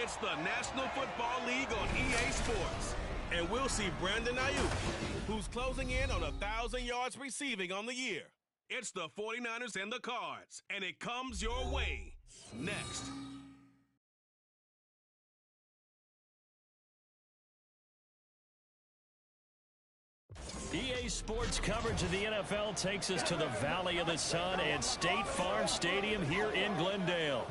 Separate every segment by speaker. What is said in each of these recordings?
Speaker 1: It's the National Football League on EA Sports. And we'll see Brandon Ayuk, who's closing in on 1,000 yards receiving on the year. It's the 49ers and the Cards, and it comes your way next.
Speaker 2: EA Sports coverage of the NFL takes us to the Valley of the Sun at State Farm Stadium here in Glendale.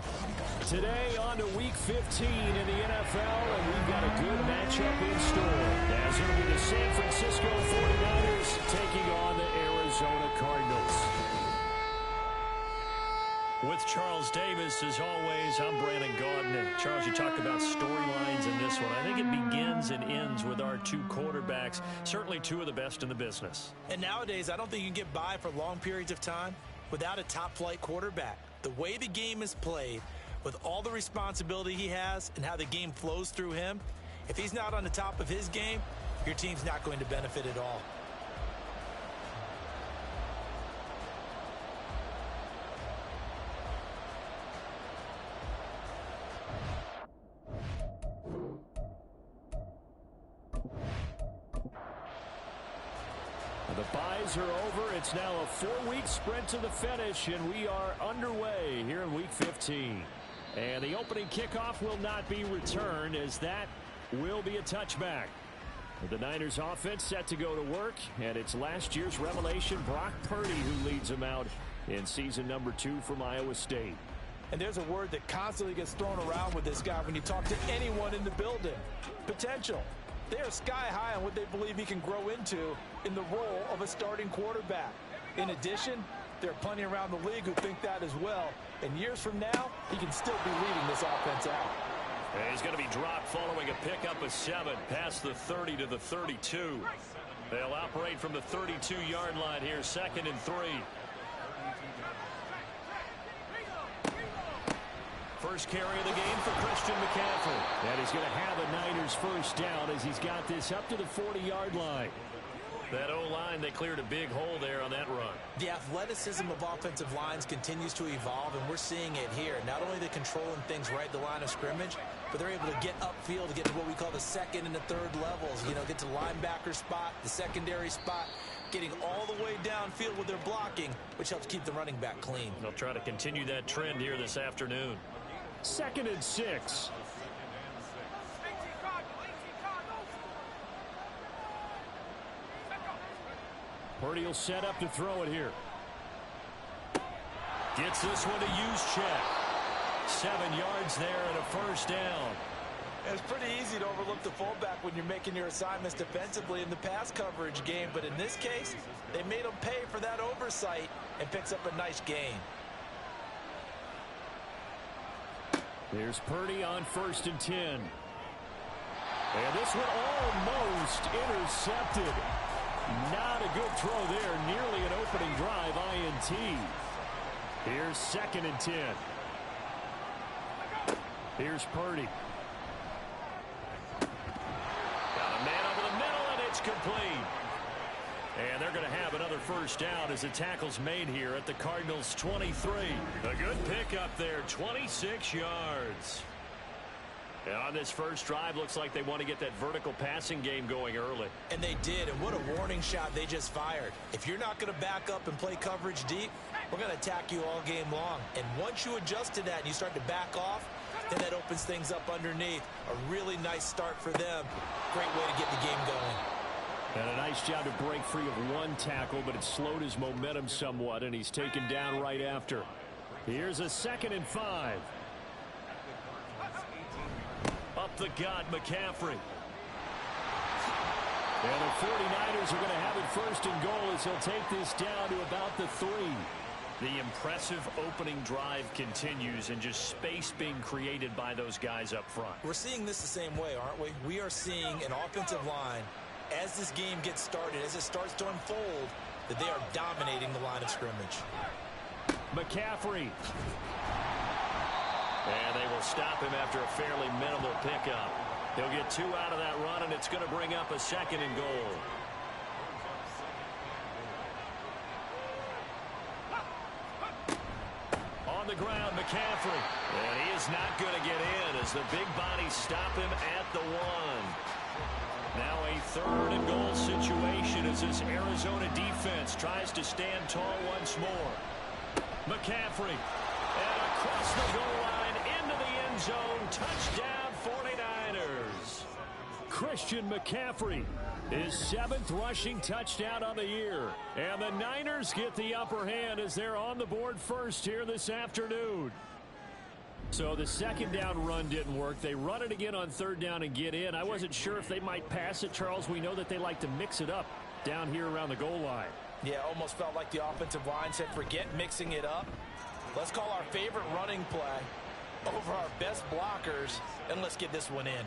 Speaker 2: Today on to Week 15 in the NFL, and we've got a good matchup in store. As it'll be the San Francisco 49ers taking on the Arizona Cardinals. With Charles Davis, as always, I'm Brandon Gaudin. Charles, you talk about storylines in this one. I think it begins and ends with our two quarterbacks, certainly two of the best in the business.
Speaker 3: And nowadays, I don't think you can get by for long periods of time without a top-flight quarterback. The way the game is played, with all the responsibility he has and how the game flows through him, if he's not on the top of his game, your team's not going to benefit at all.
Speaker 2: The byes are over. It's now a 4-week sprint to the finish, and we are underway here in Week 15. And the opening kickoff will not be returned, as that will be a touchback. The Niners offense set to go to work, and it's last year's revelation, Brock Purdy, who leads them out in season number 2 from Iowa State.
Speaker 3: And there's a word that constantly gets thrown around with this guy when you talk to anyone in the building: potential. They are sky high on what they believe he can grow into in the role of a starting quarterback. In addition, there are plenty around the league who think that as well. And years from now, he can still be leading this offense out.
Speaker 2: And he's going to be dropped following a pickup of 7 past the 30 to the 32. They'll operate from the 32-yard line here, 2nd and 3. First carry of the game for Christian McCaffrey. And he's going to have a Niners first down as he's got this up to the 40-yard line. That O-line, they cleared a big hole there on that run.
Speaker 3: The athleticism of offensive lines continues to evolve, and we're seeing it here. Not only are they controlling things right at the line of scrimmage, but they're able to get upfield to get to what we call the 2nd and the 3rd levels. You know, get to the linebacker spot, the secondary spot, getting all the way downfield with their blocking, which helps keep the running back clean.
Speaker 2: They'll try to continue that trend here this afternoon. 2nd and 6. Purdy will set up to throw it here. Gets this one to Juszczyk. 7 yards there and a first down.
Speaker 3: It's pretty easy to overlook the fullback when you're making your assignments defensively in the pass coverage game. But in this case, they made him pay for that oversight and picks up a nice gain.
Speaker 2: There's Purdy on 1st and 10. And this one almost intercepted. Not a good throw there. Nearly an opening drive INT. Here's 2nd and 10. Here's Purdy. Got a man over the middle, and it's complete. And they're going to have another first down as the tackle's made here at the Cardinals' 23. A good pickup there, 26 yards. And on this first drive, looks like they want to get that vertical passing game going early.
Speaker 3: And they did, and what a warning shot they just fired. If you're not going to back up and play coverage deep, we're going to attack you all game long. And once you adjust to that and you start to back off, then that opens things up underneath. A really nice start for them. Great way to get the game going.
Speaker 2: And a nice job to break free of one tackle, but it slowed his momentum somewhat, and he's taken down right after. Here's a 2nd and 5. Up the gut, McCaffrey. And the 49ers are going to have it 1st and goal as he'll take this down to about the 3. The impressive opening drive continues, and just space being created by those guys up front.
Speaker 3: We're seeing this the same way, aren't we? We are seeing an offensive line, as this game gets started, as it starts to unfold, that they are dominating the line of scrimmage.
Speaker 2: McCaffrey. And they will stop him after a fairly minimal pickup. He'll get 2 out of that run, and it's going to bring up a 2nd and goal. On the ground, McCaffrey. And he is not going to get in as the big bodies stop him at the 1. Now a 3rd and goal situation as this Arizona defense tries to stand tall once more. McCaffrey. And across the goal line into the end zone. Touchdown 49ers. Christian McCaffrey, his 7th rushing touchdown on the year. And the Niners get the upper hand as they're on the board first here this afternoon. So the 2nd down run didn't work. They run it again on 3rd down and get in. I wasn't sure if they might pass it, Charles. We know that they like to mix it up down here around the goal line.
Speaker 3: Yeah, almost felt like the offensive line said, forget mixing it up. Let's call our favorite running play over our best blockers, and let's get this one in.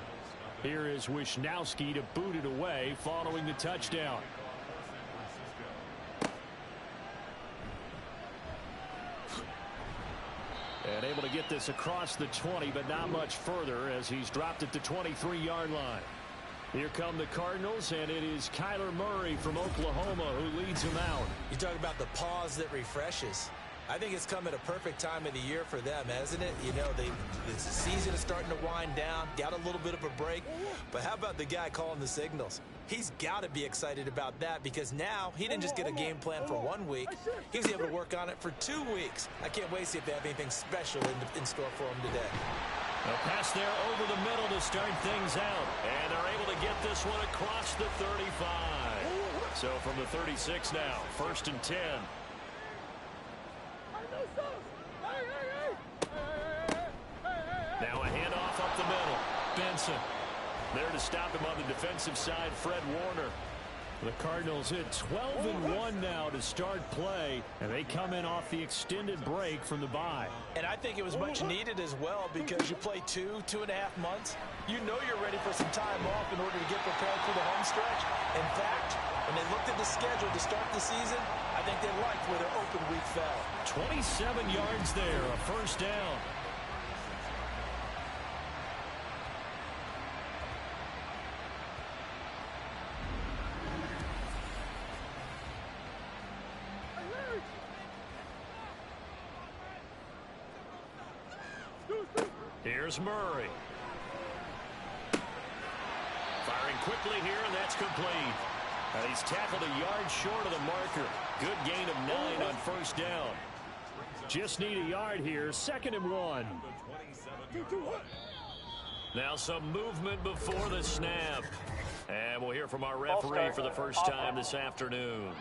Speaker 2: Here is Wisnowski to boot it away following the touchdown. And able to get this across the 20, but not much further as he's dropped it to 23-yard line. Here come the Cardinals, and it is Kyler Murray from Oklahoma who leads them out.
Speaker 3: You talk about the pause that refreshes. I think it's come at a perfect time of the year for them, hasn't it? You know, the season is starting to wind down, got a little bit of a break. But how about the guy calling the signals? He's got to be excited about that because now he didn't just get a game plan for 1 week. He was able to work on it for 2 weeks. I can't wait to see if they have anything special in store for him today.
Speaker 2: A pass there over the middle to start things out. And they're able to get this one across the 35. So from the 36 now, 1st and 10. Now a handoff up the middle. Benson. There to stop him on the defensive side, Fred Warner. The Cardinals hit 12-1 now to start play, and they come in off the extended break from the bye.
Speaker 3: And I think it was much needed as well because you play 2.5 months. You know you're ready for some time off in order to get prepared for the home stretch. In fact, when they looked at the schedule to start the season, I think they liked where their open week fell.
Speaker 2: 27 yards there, a 1st down. Here's Murray. Firing quickly here, and that's complete. And he's tackled a yard short of the marker. Good gain of 9 on 1st down. Just need a yard here, 2nd and 1. Now some movement before the snap. And we'll hear from our referee for the first time this afternoon.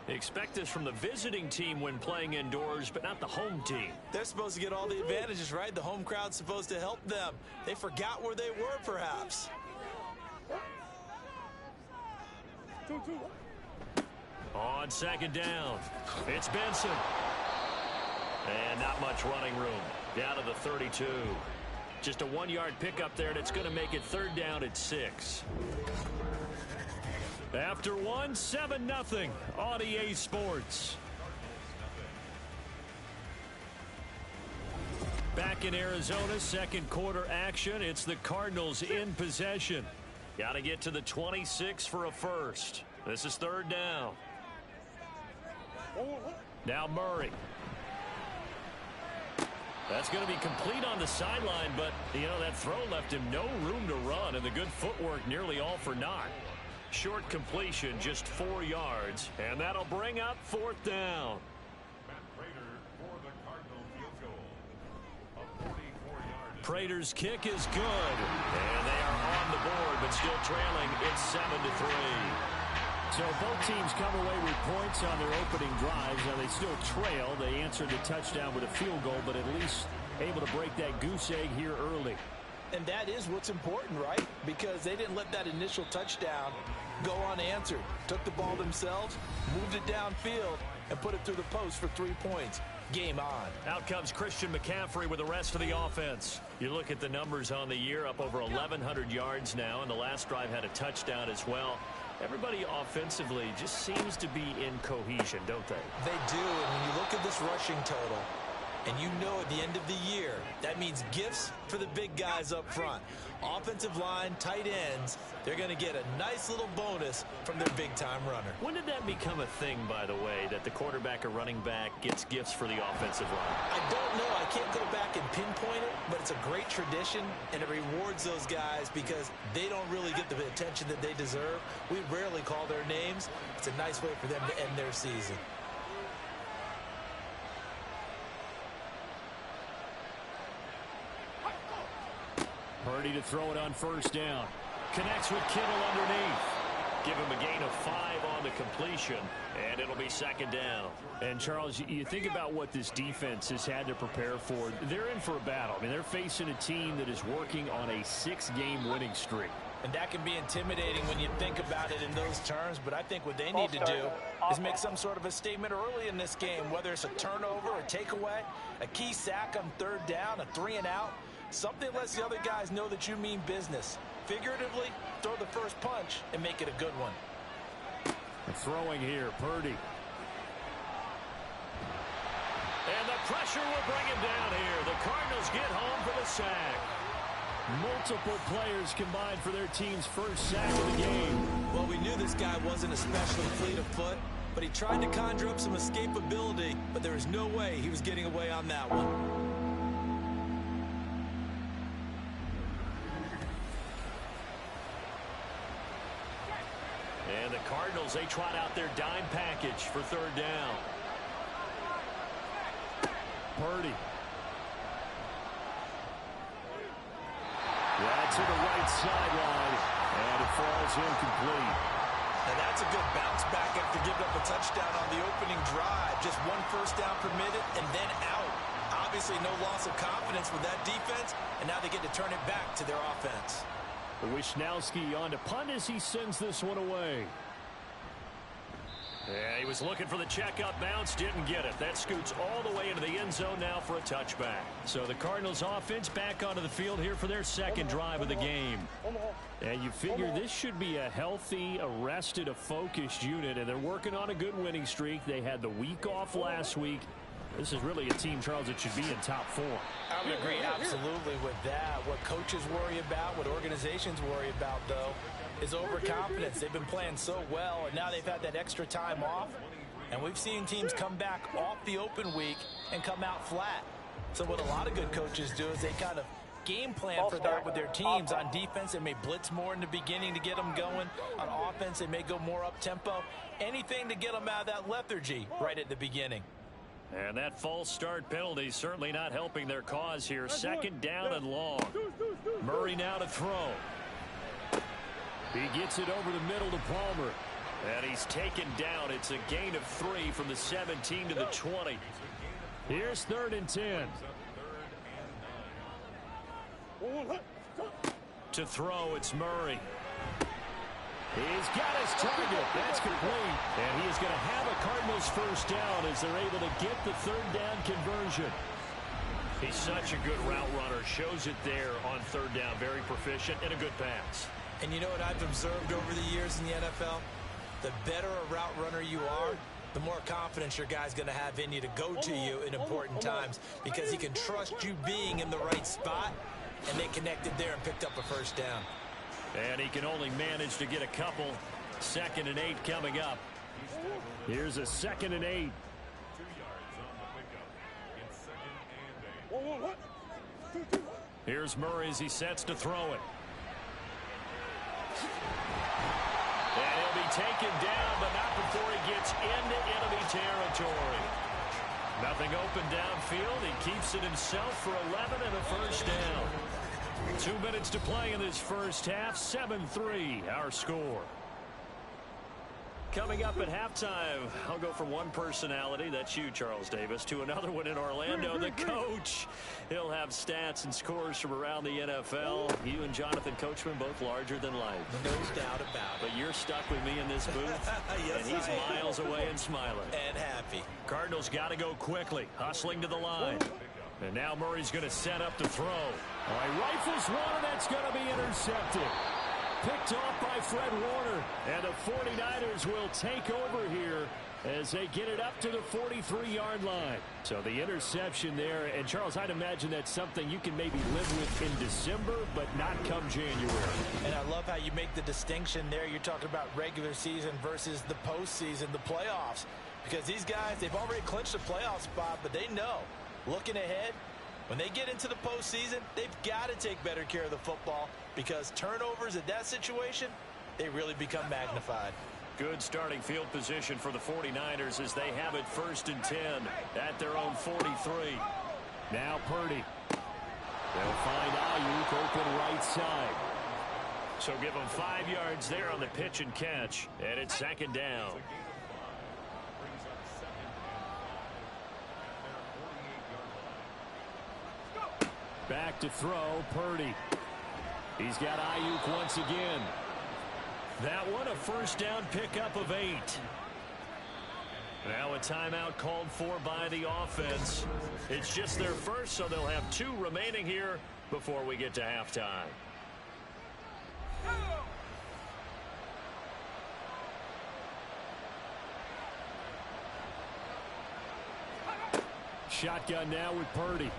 Speaker 2: Expect this from the visiting team when playing indoors, but not the home team.
Speaker 3: They're supposed to get all the advantages, right? The home crowd's supposed to help them. They forgot where they were, perhaps.
Speaker 2: On 2nd down, it's Benson. And not much running room. Down to the 32. Just a 1-yard pickup there, and it's going to make it 3rd down at 6. After 1, 7-0 on EA Sports. Back in Arizona, 2nd quarter action. It's the Cardinals in possession. Got to get to the 26 for a first. This is 3rd down. Now Murray. That's going to be complete on the sideline, but, you know, that throw left him no room to run, and the good footwork nearly all for naught. Short completion, just 4 yards, and that'll bring up 4th down. Prater's kick is good, and they are on the board, but still trailing. It's 7-3. So both teams come away with points on their opening drives. Now they still trail. They answered the touchdown with a field goal, but at least able to break that goose egg here early.
Speaker 3: And that is what's important, right? Because they didn't let that initial touchdown go unanswered. Took the ball themselves, moved it downfield, and put it through the post for 3 points. Game on.
Speaker 2: Out comes Christian McCaffrey with the rest of the offense. You look at the numbers on the year, up over 1,100 yards now, and the last drive had a touchdown as well. Everybody offensively just seems to be in cohesion, don't they?
Speaker 3: They do, and when you look at this rushing total, And you know at the end of the year, that means gifts for the big guys up front. Offensive line, tight ends, they're going to get a nice little bonus from their big-time runner.
Speaker 2: When did that become a thing, by the way, that the quarterback or running back gets gifts for the offensive line?
Speaker 3: I don't know. I can't go back and pinpoint it, but it's a great tradition, and it rewards those guys because they don't really get the attention that they deserve. We rarely call their names. It's a nice way for them to end their season.
Speaker 2: Purdy to throw it on first down. Connects with Kittle underneath. Give him a gain of 5 on the completion, and it'll be second down. And, Charles, you think about what this defense has had to prepare for. They're in for a battle. I mean, they're facing a team that is working on a 6-game winning streak.
Speaker 3: And that can be intimidating when you think about it in those terms, but I think what they need to do is make some sort of a statement early in this game, whether it's a turnover, a takeaway, a key sack on third down, a 3-and-out. Something lets the other guys know that you mean business. Figuratively, throw the first punch and make it a good one.
Speaker 2: Throwing here, Purdy. And the pressure will bring him down here. The Cardinals get home for the sack. Multiple players combined for their team's first sack of the game.
Speaker 3: Well, we knew this guy wasn't especially fleet of foot, but he tried to conjure up some escapability, but there was no way he was getting away on that one.
Speaker 2: And the Cardinals, they trot out their dime package for third down. Purdy. That's to the right sideline, and it falls incomplete.
Speaker 3: Now that's a good bounce back after giving up a touchdown on the opening drive. Just 1 first down permitted and then out. Obviously no loss of confidence with that defense, and now they get to turn it back to their offense.
Speaker 2: Wisnowski on to punt as he sends this one away. Yeah, he was looking for the check-up bounce, didn't get it. That scoots all the way into the end zone now for a touchback. So the Cardinals offense back onto the field here for their second drive of the game. And you figure this should be a healthy, a rested, a focused unit, and they're working on a good winning streak. They had the week off last week. This is really a team, Charles, that should be in top 4.
Speaker 3: I would agree absolutely with that. What coaches worry about, what organizations worry about, though, is overconfidence. They've been playing so well, and now they've had that extra time off. And we've seen teams come back off the open week and come out flat. So what a lot of good coaches do is they kind of game plan for that with their teams. On defense, they may blitz more in the beginning to get them going. On offense, they may go more up-tempo. Anything to get them out of that lethargy right at the beginning.
Speaker 2: And that false start penalty certainly not helping their cause here. Second down and long. Murray now to throw. He gets it over the middle to Palmer. And he's taken down. It's a gain of 3 from the 17 to the 20. Here's 3rd and 10. To throw, it's Murray. He's got his target. That's complete. And he is going to have a Cardinals first down as they're able to get the 3rd down conversion. He's such a good route runner. Shows it there on 3rd down. Very proficient and a good pass.
Speaker 3: And you know what I've observed over the years in the NFL? The better a route runner you are, the more confidence your guy's going to have in you to go to you in important times because he can trust you being in the right spot, and they connected there and picked up a first down.
Speaker 2: And he can only manage to get a couple. 2nd and 8 coming up. Here's a 2nd and 8. Here's Murray as he sets to throw it. And he'll be taken down, but not before he gets into enemy territory. Nothing open downfield. He keeps it himself for 11 and a first down. 2 minutes to play in this first half. 7-3 our score. Coming up at halftime, I'll go from one personality, that's you, Charles Davis, to another one in Orlando, the coach. He'll have stats and scores from around the NFL. You and Jonathan Coachman, both larger than life.
Speaker 3: No doubt about it.
Speaker 2: But you're stuck with me in this booth,
Speaker 3: yes,
Speaker 2: and he's miles away and smiling.
Speaker 3: And happy.
Speaker 2: Cardinals got to go quickly, hustling to the line. And now Murray's going to set up to throw. All right, rifles one, and that's going to be intercepted. Picked off by Fred Warner, and the 49ers will take over here as they get it up to the 43-yard line. So the interception there. And, Charles, I'd imagine that's something you can maybe live with in December, but not come January.
Speaker 3: And I love how you make the distinction there. You're talking about regular season versus the postseason, the playoffs. Because these guys, they've already clinched a playoff spot, but they know, looking ahead, when they get into the postseason, they've got to take better care of the football because turnovers in that situation, they really become magnified.
Speaker 2: Good starting field position for the 49ers as they have it 1st and 10 at their own 43. Now Purdy. They'll find Ayuk open right side. So give them 5 yards there on the pitch and catch, and it's 2nd down. Back to throw, Purdy. He's got Ayuk once again. That one a 1st down pickup of 8. Now a timeout called for by the offense. It's just their first, so they'll have 2 remaining here before we get to halftime. Shotgun now with Purdy.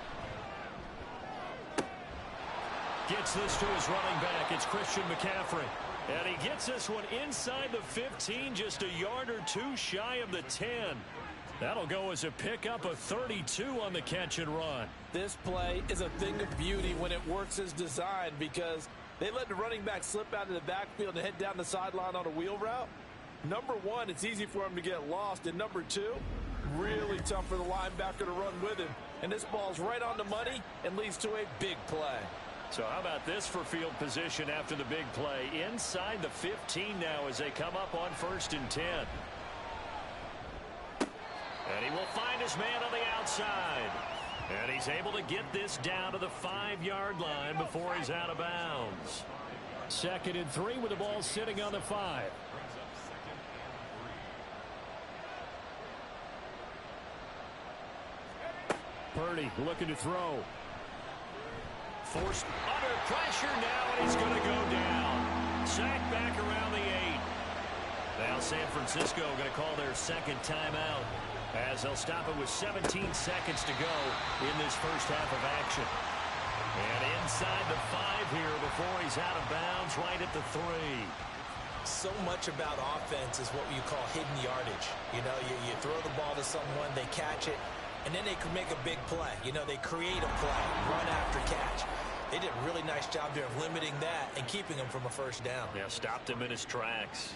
Speaker 2: Gets this to his running back. It's Christian McCaffrey. And he gets this one inside the 15, just a yard or 2 shy of the 10. That'll go as a pickup of 32 on the catch and run.
Speaker 3: This play is a thing of beauty when it works as designed because they let the running back slip out of the backfield and head down the sideline on a wheel route. Number 1, it's easy for him to get lost. And number 2, really tough for the linebacker to run with him. And this ball's right on the money and leads to a big play.
Speaker 2: So how about this for field position after the big play? Inside the 15 now as they come up on 1st and 10. And he will find his man on the outside. And he's able to get this down to the 5-yard line before he's out of bounds. 2nd and 3 with the ball sitting on the 5. Purdy looking to throw. Forced under pressure now, and he's going to go down. Sacked back around the 8. Now San Francisco going to call their 2nd timeout as they'll stop it with 17 seconds to go in this first half of action. And inside the 5 here before he's out of bounds right at the 3.
Speaker 3: So much about offense is what you call hidden yardage. You know, you throw the ball to someone, they catch it, and then they can make a big play. You know, they create a play, run after catch. They did a really nice job there of limiting that and keeping him from a 1st down.
Speaker 2: Yeah, stopped him in his tracks.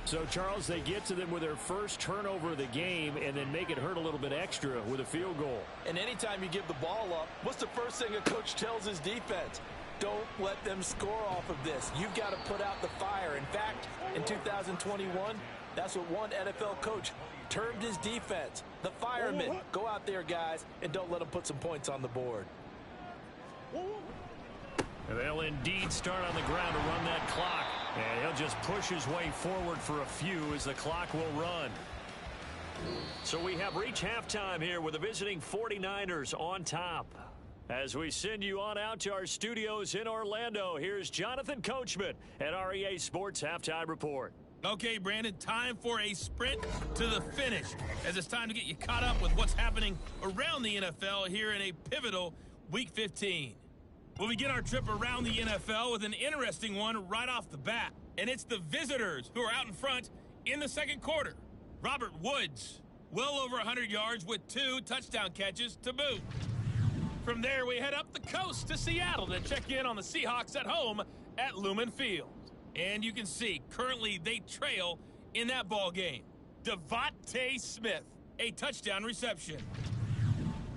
Speaker 2: So, Charles, they get to them with their first turnover of the game and then make it hurt a little bit extra with a field goal.
Speaker 3: And anytime you give the ball up, what's the first thing a coach tells his defense? Don't let them score off of this. You've got to put out the fire. In fact, in 2021, that's what one NFL coach termed his defense. The firemen. Go out there, guys, and don't let them put some points on the board.
Speaker 2: They'll indeed start on the ground to run that clock. And he'll just push his way forward for a few as the clock will run. So we have reached halftime here with the visiting 49ers on top. As we send you on out to our studios in Orlando, here's Jonathan Coachman at REA Sports Halftime Report.
Speaker 1: Okay, Brandon, time for a sprint to the finish, as it's time to get you caught up with what's happening around the NFL here in a pivotal Week 15. We'll begin our trip around the NFL with an interesting one right off the bat, and it's the visitors who are out in front in the 2nd quarter. Robert Woods, well over 100 yards with 2 touchdown catches to boot. From there, we head up the coast to Seattle to check in on the Seahawks at home at Lumen Field. And you can see, currently they trail in that ball game. Devontae Smith, a touchdown reception.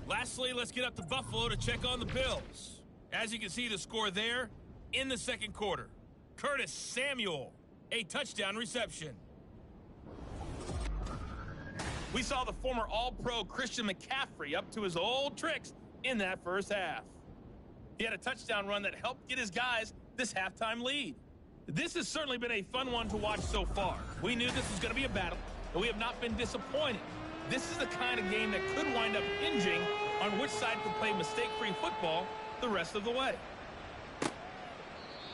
Speaker 1: Lastly, let's get up to Buffalo to check on the Bills. As you can see, the score there in the 2nd quarter. Curtis Samuel, a touchdown reception. We saw the former All-Pro Christian McCaffrey up to his old tricks in that first half. He had a touchdown run that helped get his guys this halftime lead. This has certainly been a fun one to watch so far. We knew this was going to be a battle, but we have not been disappointed. This is the kind of game that could wind up hinging on which side can play mistake-free football the rest of the way.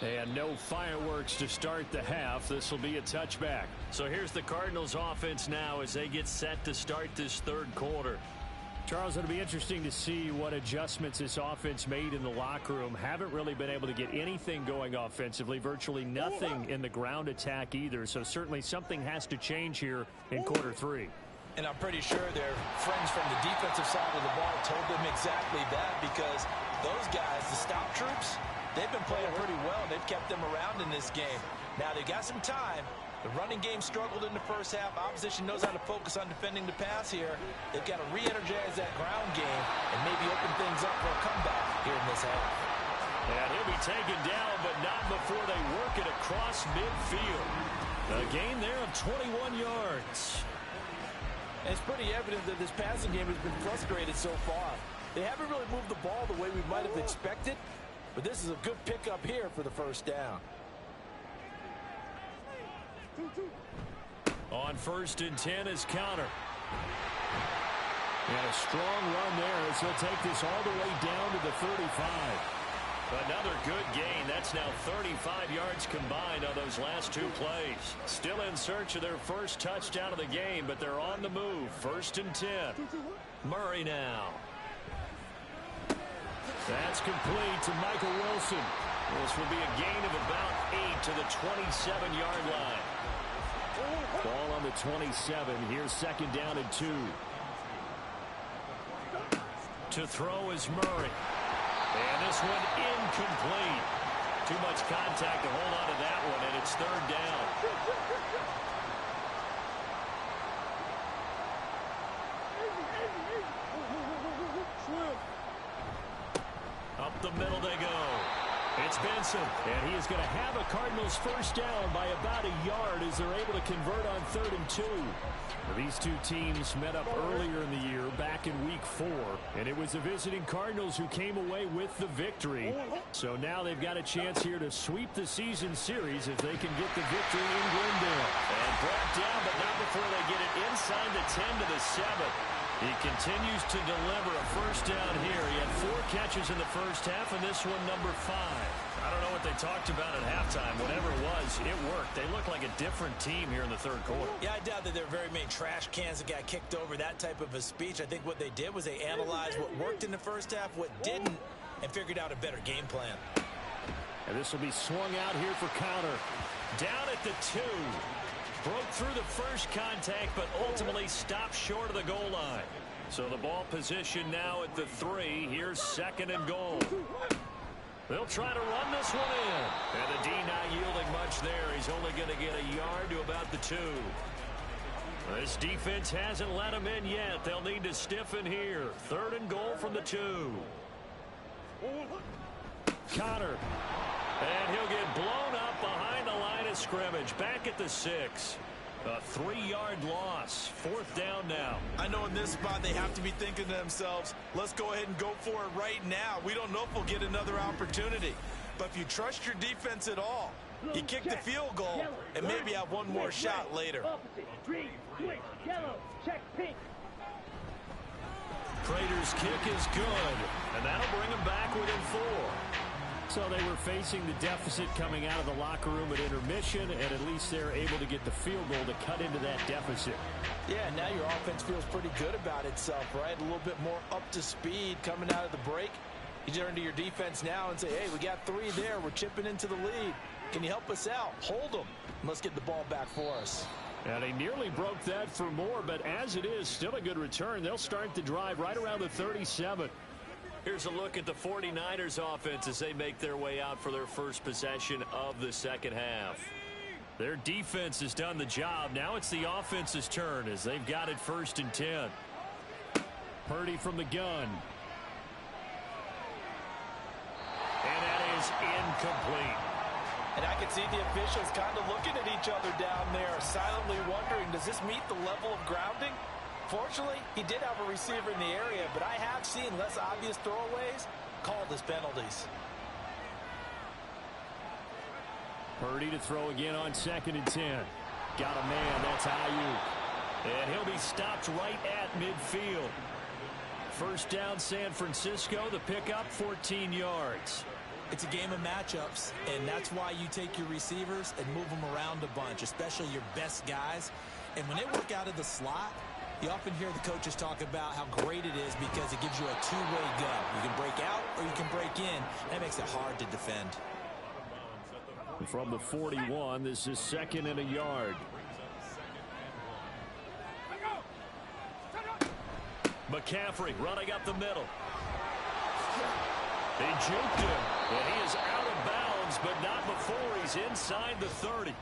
Speaker 2: And no fireworks to start the half. This will be a touchback. So here's the Cardinals offense now as they get set to start this third quarter. Charles, it'll be interesting to see what adjustments this offense made in the locker room. Haven't really been able to get anything going offensively. Virtually nothing in the ground attack either. So certainly something has to change here in quarter three.
Speaker 3: And I'm pretty sure their friends from the defensive side of the ball told them exactly that, because those guys, the stop troops, they've been playing pretty well. They've kept them around in this game. Now they got some time. The running game struggled in the first half. Opposition knows how to focus on defending the pass here. They've got to re-energize that ground game and maybe open things up for a comeback here in this half.
Speaker 2: And he'll be taken down, but not before they work it across midfield. A gain there of 21 yards.
Speaker 3: And it's pretty evident that this passing game has been frustrated so far. They haven't really moved the ball the way we might have expected, but this is a good pickup here for the first down.
Speaker 2: On 1st and 10 is counter. And a strong run there as he'll take this all the way down to the 35. Another good gain. That's now 35 yards combined on those last two plays. Still in search of their first touchdown of the game, but they're on the move. 1st and 10. Murray now. That's complete to Michael Wilson. This will be a gain of about 8 to the 27-yard line. Ball on the 27. Here's 2nd down and 2. To throw is Murray. And this one incomplete. Too much contact to hold on to that one, and it's 3rd down. Up the middle they go. It's Benson, and he is going to have a Cardinals first down by about a yard as they're able to convert on 3rd and 2. These two teams met up earlier in the year, back in week 4, and it was the visiting Cardinals who came away with the victory. So now they've got a chance here to sweep the season series if they can get the victory in Glendale. And brought down, but not before they get it inside the 10 to the 7. He continues to deliver a first down here. He had 4 catches in the first half, and this one number 5. I don't know what they talked about at halftime. Whatever it was, it worked. They look like a different team here in the third quarter.
Speaker 3: Yeah, I doubt that there are very many trash cans that got kicked over, that type of a speech. I think what they did was they analyzed what worked in the first half, what didn't, and figured out a better game plan.
Speaker 2: And this will be swung out here for counter. Down at the 2. Broke through the first contact, but ultimately stopped short of the goal line. So the ball position now at the 3. Here's 2nd and goal. They'll try to run this one in. And the D not yielding much there. He's only going to get a yard to about the 2. This defense hasn't let him in yet. They'll need to stiffen here. 3rd and goal from the 2. Connor. And he'll get blown up behind the line of scrimmage. Back at the 6. A 3-yard loss. 4th down now.
Speaker 3: I know in this spot they have to be thinking to themselves, let's go ahead and go for it right now. We don't know if we'll get another opportunity. But if you trust your defense at all, you kick the field goal and maybe have one more shot later.
Speaker 2: Prater's kick is good. And that'll bring him back within 4. So they were facing the deficit coming out of the locker room at intermission, and at least they're able to get the field goal to cut into that deficit.
Speaker 3: Yeah, now your offense feels pretty good about itself, right? A little bit more up to speed coming out of the break. You turn to your defense now and say, hey, we got 3 there. We're chipping into the lead. Can you help us out? Hold them. Let's get the ball back for us.
Speaker 2: And he nearly broke that for more, but as it is, still a good return. They'll start the drive right around the 37. Here's a look at the 49ers offense as they make their way out for their first possession of the second half. Their defense has done the job. Now it's the offense's turn as they've got it 1st and 10. Purdy from the gun. And that is incomplete.
Speaker 3: And I can see the officials kind of looking at each other down there, silently wondering, does this meet the level of grounding? Fortunately, he did have a receiver in the area, but I have seen less obvious throwaways called as penalties.
Speaker 2: Purdy to throw again on 2nd and 10. Got a man, that's Ayuk. And he'll be stopped right at midfield. 1st down San Francisco, the pickup 14 yards.
Speaker 3: It's a game of matchups, and that's why you take your receivers and move them around a bunch, especially your best guys. And when they work out of the slot, you often hear the coaches talk about how great it is because it gives you a two-way go. You can break out or you can break in. That makes it hard to defend.
Speaker 2: From the 41, this is 2nd and a yard. McCaffrey running up the middle. They juked him, and he is out of bounds, but not before he's inside the 30.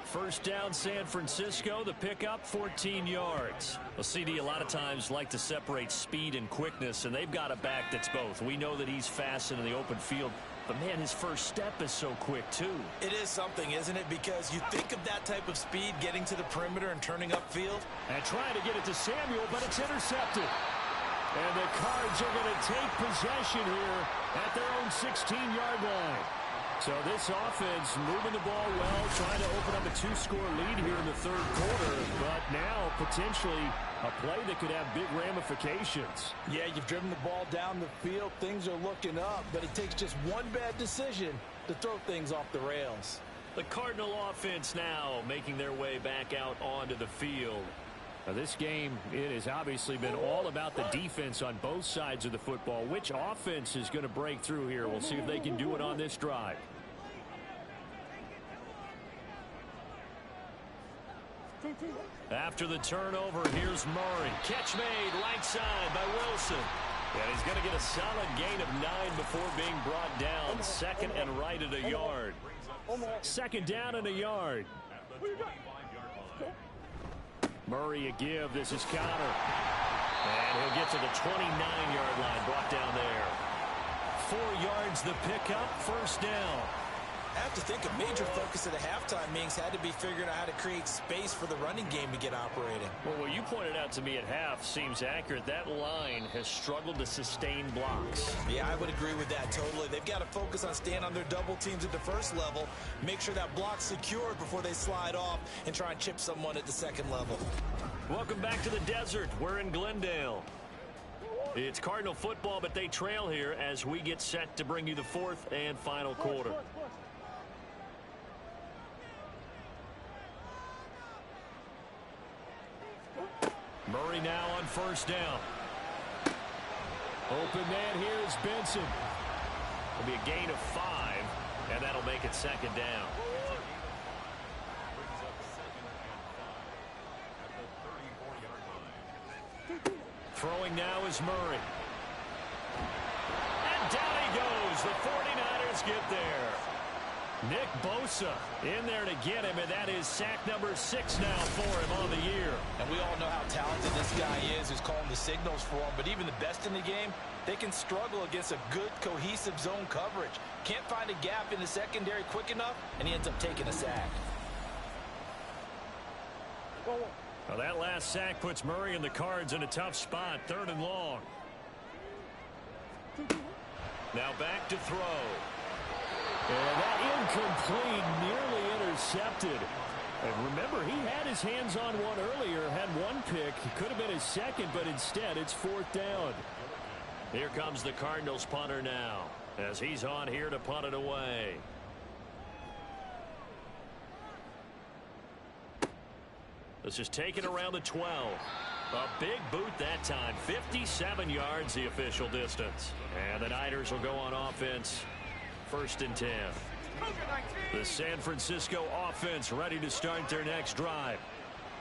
Speaker 2: First down, San Francisco. The pickup, 14 yards. Well, CD a lot of times like to separate speed and quickness, and they've got a back that's both. We know that he's fast in the open field, but, man, his first step is so quick, too.
Speaker 3: It is something, isn't it? Because you think of that type of speed getting to the perimeter and turning upfield.
Speaker 2: And trying to get it to Samuel, but it's intercepted. And the Cards are going to take possession here at their own 16-yard line. So this offense moving the ball well, trying to open up a 2-score lead here in the third quarter, but now potentially a play that could have big ramifications.
Speaker 3: Yeah, you've driven the ball down the field. Things are looking up, but it takes just one bad decision to throw things off the rails.
Speaker 2: The Cardinal offense now making their way back out onto the field. Now this game, it has obviously been all about the defense on both sides of the football. Which offense is going to break through here? We'll see if they can do it on this drive. After the turnover, here's Murray. Catch made right side by Wilson. And he's going to get a solid gain of 9 before being brought down. 2nd and right at a yard. 2nd down and a yard. Murray a give. This is counter. And he'll get to the 29-yard line. Brought down there. 4 yards the pickup. First down.
Speaker 3: I have to think a major focus of the halftime meetings had to be figuring out how to create space for the running game to get operating.
Speaker 2: Well, what you pointed out to me at half seems accurate. That line has struggled to sustain blocks.
Speaker 3: Yeah, I would agree with that totally. They've got to focus on staying on their double teams at the first level, make sure that block's secured before they slide off and try and chip someone at the second level.
Speaker 2: Welcome back to the desert. We're in Glendale. It's Cardinal football, but they trail here as we get set to bring you the 4th and final quarter. Murray now on first down. Open man here is Benson. It'll be a gain of 5, and that'll make it 2nd down. Throwing now is Murray. And down he goes. The 49ers get there. Nick Bosa in there to get him, and that is sack number 6 now for him on the year.
Speaker 3: And we all know how talented this guy is, who's calling the signals for him. But even the best in the game, they can struggle against a good, cohesive zone coverage. Can't find a gap in the secondary quick enough, and he ends up taking a sack.
Speaker 2: Well, that last sack puts Murray and the Cards in a tough spot, 3rd and long. Now back to throw. And that incomplete, nearly intercepted. And remember, he had his hands on one earlier, had one pick. It could have been his second, but instead it's 4th down. Here comes the Cardinals punter now, as he's on here to punt it away. This is taken around the 12. A big boot that time. 57 yards the official distance. And the Niners will go on offense. 1st and 10. The San Francisco offense ready to start their next drive.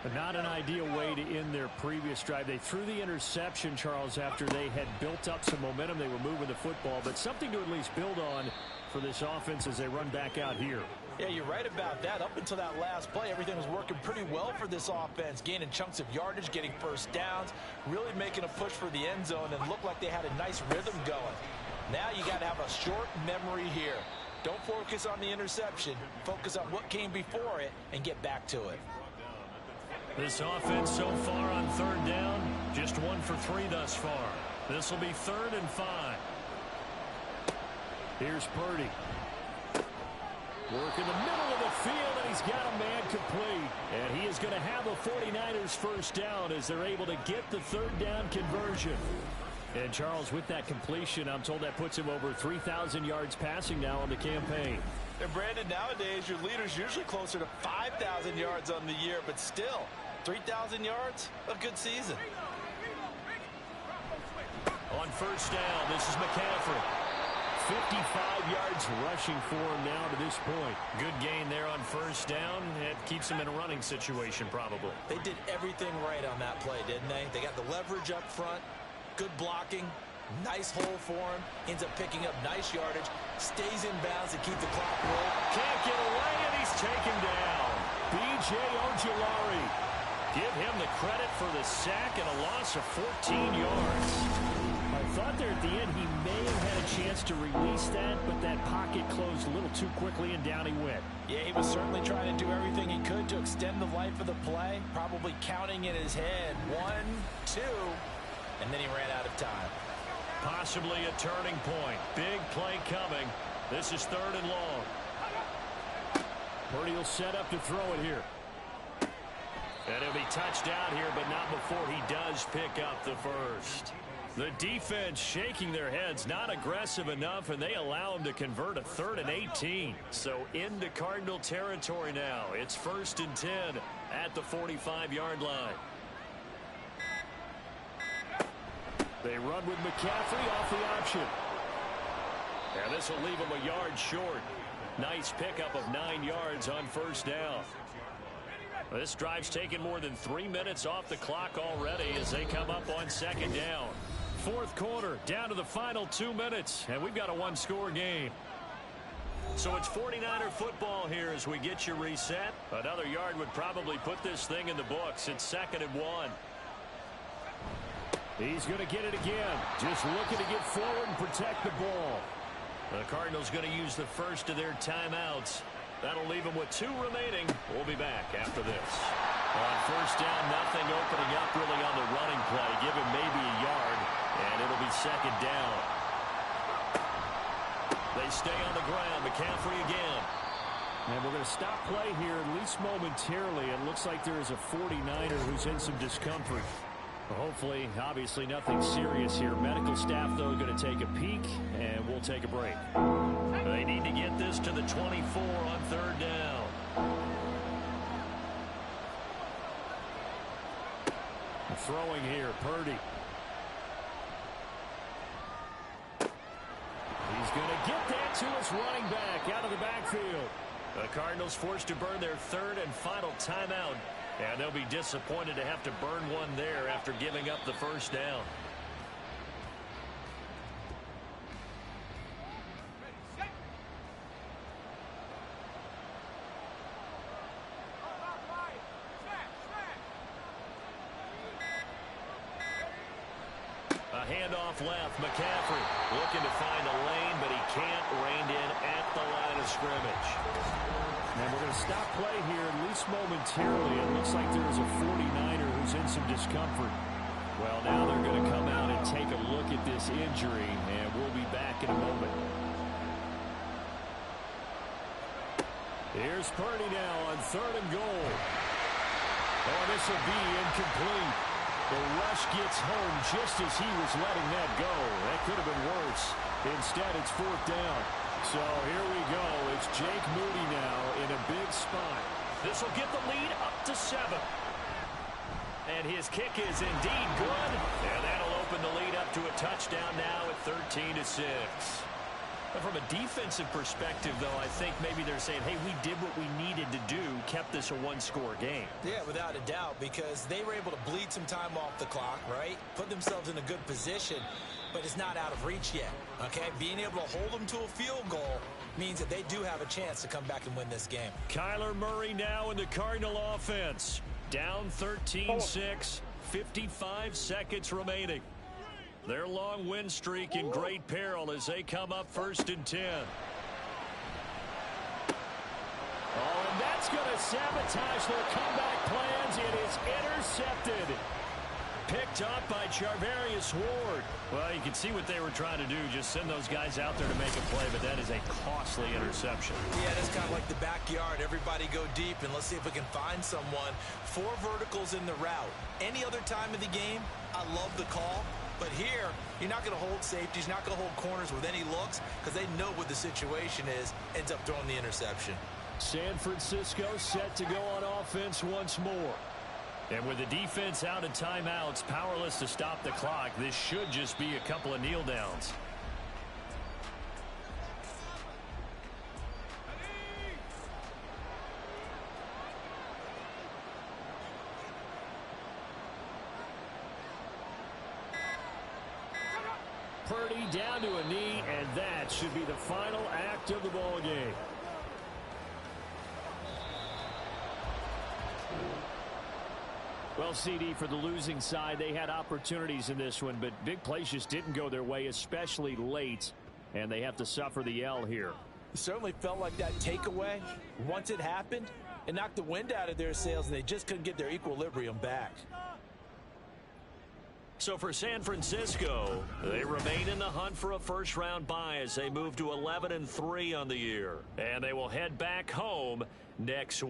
Speaker 2: But not an ideal way to end their previous drive. They threw the interception, Charles, after they had built up some momentum. They were moving the football, but something to at least build on for this offense as they run back out here.
Speaker 3: Yeah, you're right about that. Up until that last play, everything was working pretty well for this offense, gaining chunks of yardage, getting first downs, really making a push for the end zone, and looked like they had a nice rhythm going. Now you got to have a short memory here. Don't focus on the interception. Focus on what came before it and get back to it.
Speaker 2: This offense so far on 3rd down, just 1 for 3 thus far. This will be 3rd and 5. Here's Purdy. Work in the middle of the field, and he's got a man complete. And he is going to have the 49ers first down as they're able to get the 3rd down conversion. And Charles, with that completion, I'm told that puts him over 3,000 yards passing now on the campaign.
Speaker 3: And Brandon, nowadays your leader's usually closer to 5,000 yards on the year, but still, 3,000 yards, a good season.
Speaker 2: On first down, this is McCaffrey. 55 yards rushing for him now to this point.
Speaker 4: Good gain there on first down. It keeps him in a running situation, probably.
Speaker 3: They did everything right on that play, didn't they? They got the leverage up front, good blocking, nice hole for him, ends up picking up nice yardage, stays in bounds to keep the clock rolling.
Speaker 2: Can't get away, and he's taken down. B.J. Ojulari. Give him the credit for the sack and a loss of 14 yards. I thought there at the end he may have had a chance to release that, but that pocket closed a little too quickly, and down he went.
Speaker 3: Yeah, he was certainly trying to do everything he could to extend the life of the play, probably counting in his head 1, 2, and then he ran out of time.
Speaker 2: Possibly a turning point. Big play coming. This is 3rd and long. Purdy will set up to throw it here. And it'll be touchdown here, but not before he does pick up the first. The defense shaking their heads, not aggressive enough, and they allow him to convert a 3rd and 18. So into Cardinal territory now. It's 1st and 10 at the 45-yard line. They run with McCaffrey off the option. And this will leave him a yard short. Nice pickup of 9 yards on first down. This drive's taken more than 3 minutes off the clock already as they come up on 2nd down. 4th quarter, down to the final 2 minutes, and we've got a 1-score game. So it's 49er football here as we get you reset. Another yard would probably put this thing in the books. It's 2nd and 1. He's going to get it again. Just looking to get forward and protect the ball. The Cardinals going to use the first of their timeouts. That'll leave them with 2 remaining. We'll be back after this. On first down, nothing opening up really on the running play. Give him maybe a yard, and it'll be 2nd down. They stay on the ground. McCaffrey again.
Speaker 5: And we're going to stop play here, at least momentarily. It looks like there is a 49er who's in some discomfort.
Speaker 2: Hopefully, obviously nothing serious here. Medical staff, though, going to take a peek, and we'll take a break. They need to get this to the 24 on 3rd down. Throwing here, Purdy. He's going to get that to his running back out of the backfield. The Cardinals forced to burn their 3rd and final timeout. And they'll be disappointed to have to burn one there after giving up the first down. A handoff left. McCaffrey looking to find a lane, but he can't. Reined in at the line of scrimmage.
Speaker 5: And we're going to stop play here, at least momentarily. It looks like there is a 49er who's in some discomfort.
Speaker 2: Well, now they're going to come out and take a look at this injury, and we'll be back in a moment. Here's Purdy now on 3rd and goal. Oh, this will be incomplete. The rush gets home just as he was letting that go. That could have been worse. Instead, it's 4th down. So here we go. It's Jake Moody now in a big spot. This will get the lead up to 7. And his kick is indeed good. And that'll open the lead up to a touchdown now at 13-6. But from a defensive perspective, though, I think maybe they're saying, hey, we did what we needed to do, kept this a 1-score game.
Speaker 3: Yeah, without a doubt, because they were able to bleed some time off the clock, right? Put themselves in a good position, but it's not out of reach yet, okay? Being able to hold them to a field goal means that they do have a chance to come back and win this game.
Speaker 2: Kyler Murray now in the Cardinal offense. Down 13-6, 55 seconds remaining. Their long win streak in great peril as they come up 1st and 10. Oh, and that's going to sabotage their comeback plans. It is intercepted. Picked up by Charvarius Ward. Well, you can see what they were trying to do. Just send those guys out there to make a play, but that is a costly interception.
Speaker 3: Yeah, that's kind of like the backyard. Everybody go deep, and let's see if we can find someone. 4 verticals in the route. Any other time of the game, I love the call. But here, you're not going to hold safeties, you're not going to hold corners with any looks because they know what the situation is, ends up throwing the interception.
Speaker 2: San Francisco set to go on offense once more.
Speaker 4: And with the defense out of timeouts, powerless to stop the clock, this should just be a couple of kneel downs.
Speaker 2: Purdy down to a knee, and that should be the final act of the ball game. Well, CD, for the losing side, they had opportunities in this one, but big plays just didn't go their way, especially late, and they have to suffer the L here.
Speaker 3: It certainly felt like that takeaway, once it happened, it knocked the wind out of their sails, and they just couldn't get their equilibrium back.
Speaker 2: So for San Francisco, they remain in the hunt for a first-round bye as they move to 11-3 on the year. And they will head back home next week.